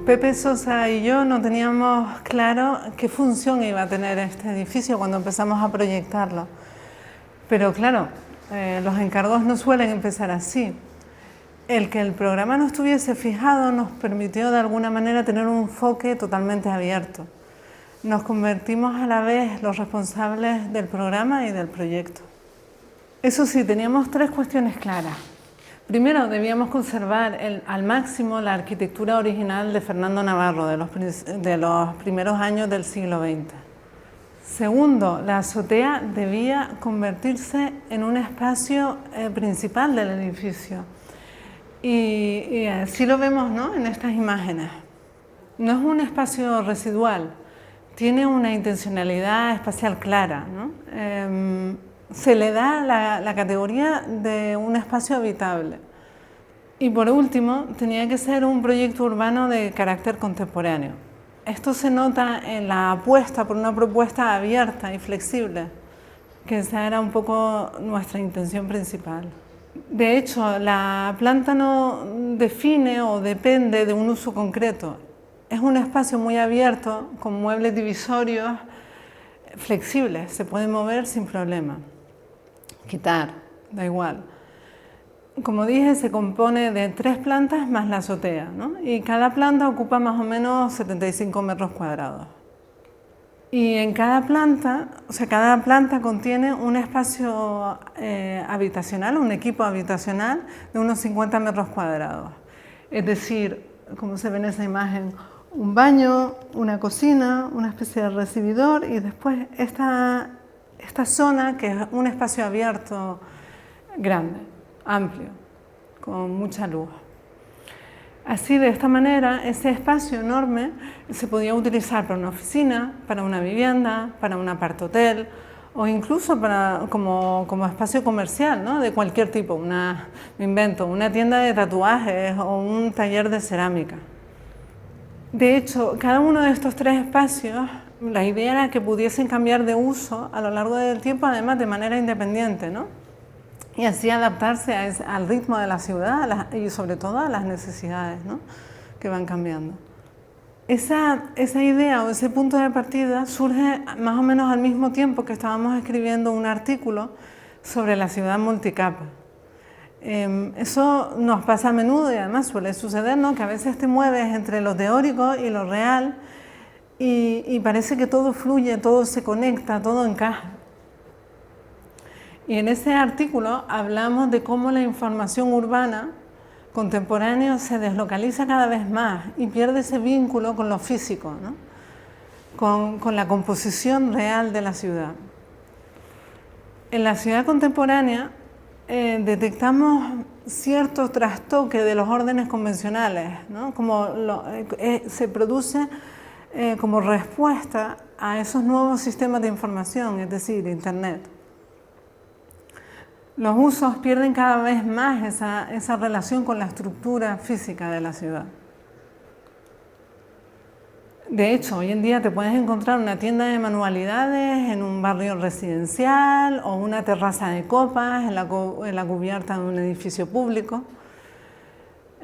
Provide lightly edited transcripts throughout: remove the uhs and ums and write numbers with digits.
Pepe Sosa y yo no teníamos claro qué función iba a tener este edificio cuando empezamos a proyectarlo. Pero claro, los encargos no suelen empezar así. El que el programa no estuviese fijado nos permitió de alguna manera tener un enfoque totalmente abierto. Nos convertimos a la vez los responsables del programa y del proyecto. Eso sí, teníamos tres cuestiones claras. Primero, debíamos conservar al máximo la arquitectura original de Fernando Navarro, de los primeros años del siglo XX. Segundo, la azotea debía convertirse en un espacio principal del edificio. Y así lo vemos, ¿no?, en estas imágenes. No es un espacio residual, tiene una intencionalidad espacial clara, ¿no? Se le da la categoría de un espacio habitable. Y por último, tenía que ser un proyecto urbano de carácter contemporáneo. Esto se nota en la apuesta por una propuesta abierta y flexible, que esa era un poco nuestra intención principal. De hecho, la planta no define o depende de un uso concreto. Es un espacio muy abierto, con muebles divisorios, flexibles, se puede mover sin problema. Quitar, da igual. Como dije, se compone de 3 plantas más la azotea, ¿no? Y cada planta ocupa más o menos 75 metros cuadrados. Y en cada planta, cada planta contiene un espacio habitacional, un equipo habitacional de unos 50 metros cuadrados. Es decir, como se ve en esa imagen, un baño, una cocina, una especie de recibidor y después esta zona que es un espacio abierto grande, amplio, con mucha luz. Así, de esta manera, ese espacio enorme se podía utilizar para una oficina, para una vivienda, para un apart-hotel o incluso como espacio comercial, ¿no?, de cualquier tipo. Me invento, una tienda de tatuajes o un taller de cerámica. De hecho, cada uno de estos 3 espacios, la idea era que pudiesen cambiar de uso a lo largo del tiempo, además de manera independiente, ¿no?, y así adaptarse al ritmo de la ciudad y sobre todo a las necesidades, ¿no?, que van cambiando. Esa idea o ese punto de partida surge más o menos al mismo tiempo que estábamos escribiendo un artículo sobre la ciudad multicapa. Eso nos pasa a menudo y además suele suceder, ¿no?, que a veces te mueves entre lo teórico y lo real y parece que todo fluye, todo se conecta, todo encaja. Y en ese artículo hablamos de cómo la información urbana contemporánea se deslocaliza cada vez más y pierde ese vínculo con lo físico, ¿no?, con la composición real de la ciudad. En la ciudad contemporánea detectamos cierto trastoque de los órdenes convencionales, ¿no?, se produce como respuesta a esos nuevos sistemas de información, es decir, Internet. Los usos pierden cada vez más esa relación con la estructura física de la ciudad. De hecho, hoy en día te puedes encontrar una tienda de manualidades en un barrio residencial o una terraza de copas en la cubierta de un edificio público.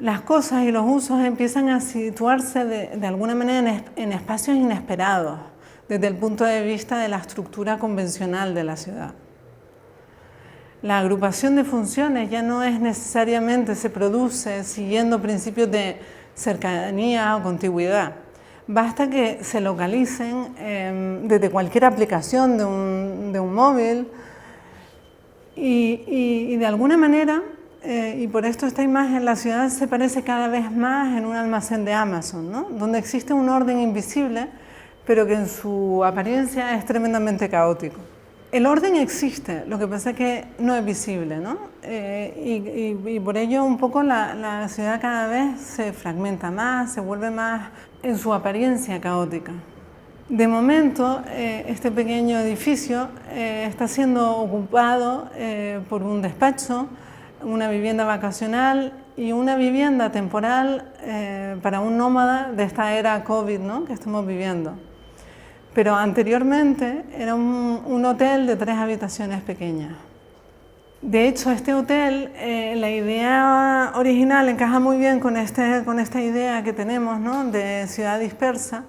Las cosas y los usos empiezan a situarse de alguna manera en espacios inesperados, desde el punto de vista de la estructura convencional de la ciudad. La agrupación de funciones ya no es necesariamente, se produce siguiendo principios de cercanía o contigüidad. Basta que se localicen desde cualquier aplicación de un móvil y de alguna manera, y por esto esta imagen, la ciudad se parece cada vez más en un almacén de Amazon, ¿no?, donde existe un orden invisible, pero que en su apariencia es tremendamente caótico. El orden existe, lo que pasa es que no es visible, ¿no? Y por ello un poco la ciudad cada vez se fragmenta más, se vuelve más en su apariencia caótica. De momento, este pequeño edificio está siendo ocupado por un despacho, una vivienda vacacional y una vivienda temporal para un nómada de esta era COVID, ¿no?, que estamos viviendo. Pero anteriormente era un hotel de 3 habitaciones pequeñas. De hecho, este hotel, la idea original encaja muy bien con esta idea que tenemos, ¿no?, de ciudad dispersa,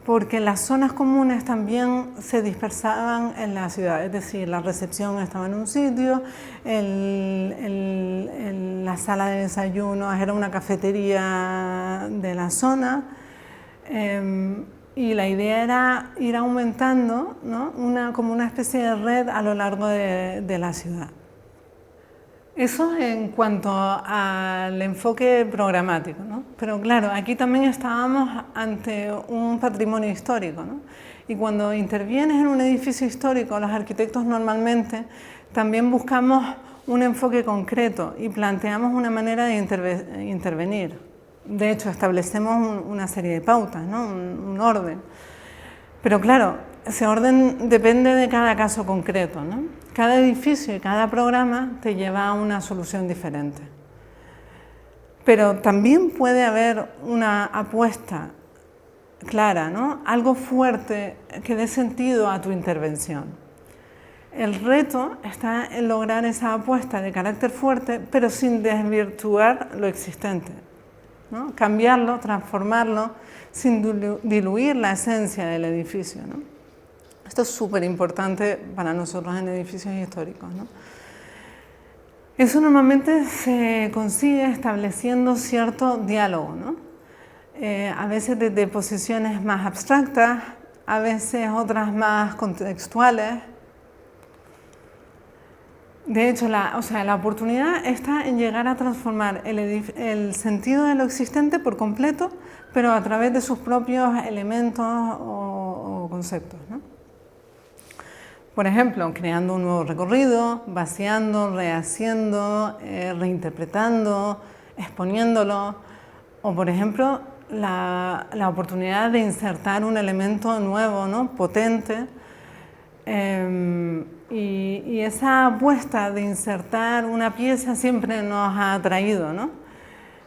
porque las zonas comunes también se dispersaban en la ciudad, es decir, la recepción estaba en un sitio, la sala de desayunos era una cafetería de la zona, y la idea era ir aumentando, ¿no?, como una especie de red a lo largo de la ciudad. Eso en cuanto al enfoque programático, ¿no? Pero claro, aquí también estábamos ante un patrimonio histórico, ¿no? Y cuando intervienes en un edificio histórico, los arquitectos normalmente también buscamos un enfoque concreto y planteamos una manera de intervenir. De hecho, establecemos una serie de pautas, ¿no?, un orden. Pero claro, ese orden depende de cada caso concreto, ¿no? Cada edificio y cada programa te lleva a una solución diferente. Pero también puede haber una apuesta clara, ¿no?, algo fuerte que dé sentido a tu intervención. El reto está en lograr esa apuesta de carácter fuerte, pero sin desvirtuar lo existente, ¿no? Cambiarlo, transformarlo, sin diluir la esencia del edificio, ¿no? Esto es súper importante para nosotros en edificios históricos, ¿no? Eso normalmente se consigue estableciendo cierto diálogo, ¿no? A veces desde posiciones más abstractas, a veces otras más contextuales. De hecho, la oportunidad está en llegar a transformar el sentido de lo existente por completo, pero a través de sus propios elementos o conceptos, ¿no? Por ejemplo, creando un nuevo recorrido, vaciando, rehaciendo, reinterpretando, exponiéndolo, o por ejemplo, la oportunidad de insertar un elemento nuevo, ¿no?, potente, y esa apuesta de insertar una pieza siempre nos ha atraído, ¿no?,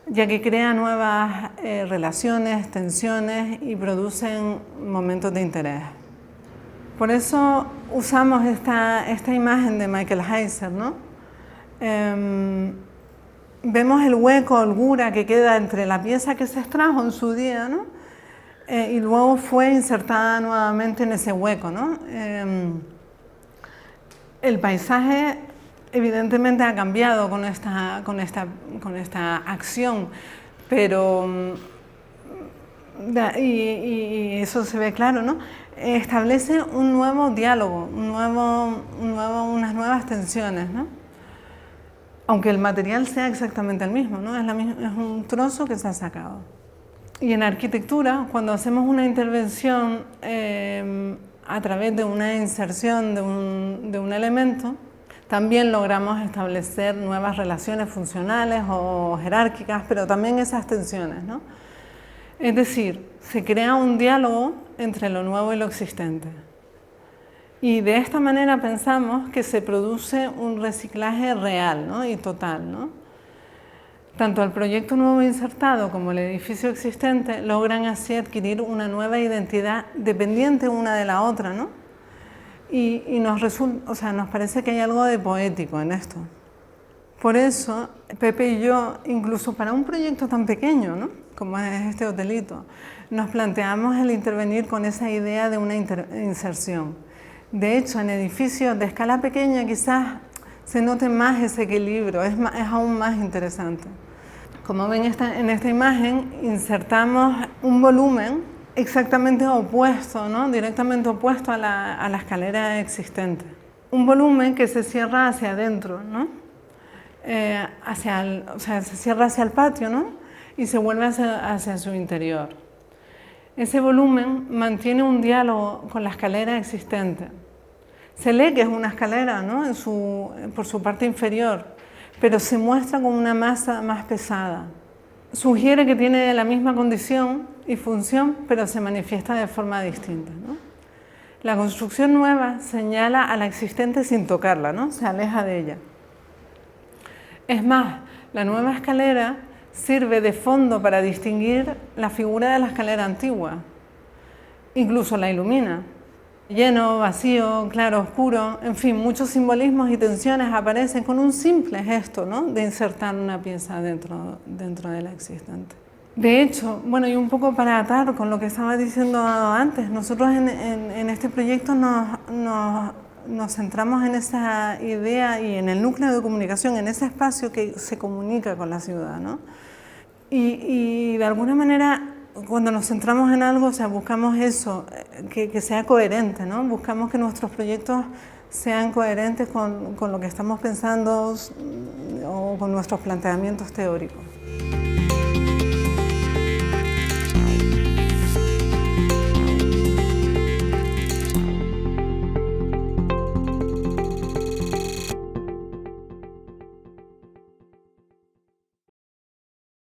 ya que crea nuevas relaciones, tensiones y producen momentos de interés. Por eso usamos esta imagen de Michael Heiser, ¿no? Vemos el hueco, holgura que queda entre la pieza que se extrajo en su día, ¿no?, y luego fue insertada nuevamente en ese hueco, ¿no? El paisaje evidentemente ha cambiado con esta acción, pero y eso se ve claro, ¿no? Establece un nuevo diálogo, unas nuevas tensiones, ¿no? Aunque el material sea exactamente el mismo, ¿no? Es un trozo que se ha sacado. Y en arquitectura, cuando hacemos una intervención a través de una inserción de un elemento, también logramos establecer nuevas relaciones funcionales o jerárquicas, pero también esas tensiones, ¿no? Es decir, se crea un diálogo entre lo nuevo y lo existente. Y de esta manera pensamos que se produce un reciclaje real, ¿no?, y total, ¿no? Tanto el proyecto nuevo insertado como el edificio existente logran así adquirir una nueva identidad dependiente una de la otra, ¿no? Y nos parece que hay algo de poético en esto. Por eso, Pepe y yo, incluso para un proyecto tan pequeño, ¿no?, como es este hotelito, nos planteamos el intervenir con esa idea de una inserción. De hecho, en edificios de escala pequeña quizás se note más ese equilibrio, es aún más interesante. Como ven en esta imagen, insertamos un volumen exactamente opuesto, ¿no?, directamente opuesto a la escalera existente. Un volumen que se cierra hacia adentro, ¿no?, se cierra hacia el patio, ¿no?, y se vuelve hacia su interior. Ese volumen mantiene un diálogo con la escalera existente. Se lee que es una escalera, ¿no?, por su parte inferior, pero se muestra como una masa más pesada. Sugiere que tiene la misma condición y función, pero se manifiesta de forma distinta, ¿no? La construcción nueva señala a la existente sin tocarla, ¿no?, se aleja de ella. Es más, la nueva escalera sirve de fondo para distinguir la figura de la escalera antigua, incluso la ilumina. lleno, vacío, claro, oscuro, en fin, muchos simbolismos y tensiones aparecen con un simple gesto, ¿no?, de insertar una pieza dentro de la existente. De hecho, bueno, y un poco para atar con lo que estaba diciendo antes, nosotros en este proyecto nos centramos en esa idea y en el núcleo de comunicación, en ese espacio que se comunica con la ciudad, ¿no? Y de alguna manera, cuando nos centramos en algo, o sea, buscamos eso, que sea coherente, ¿no? Buscamos que nuestros proyectos sean coherentes con lo que estamos pensando o con nuestros planteamientos teóricos.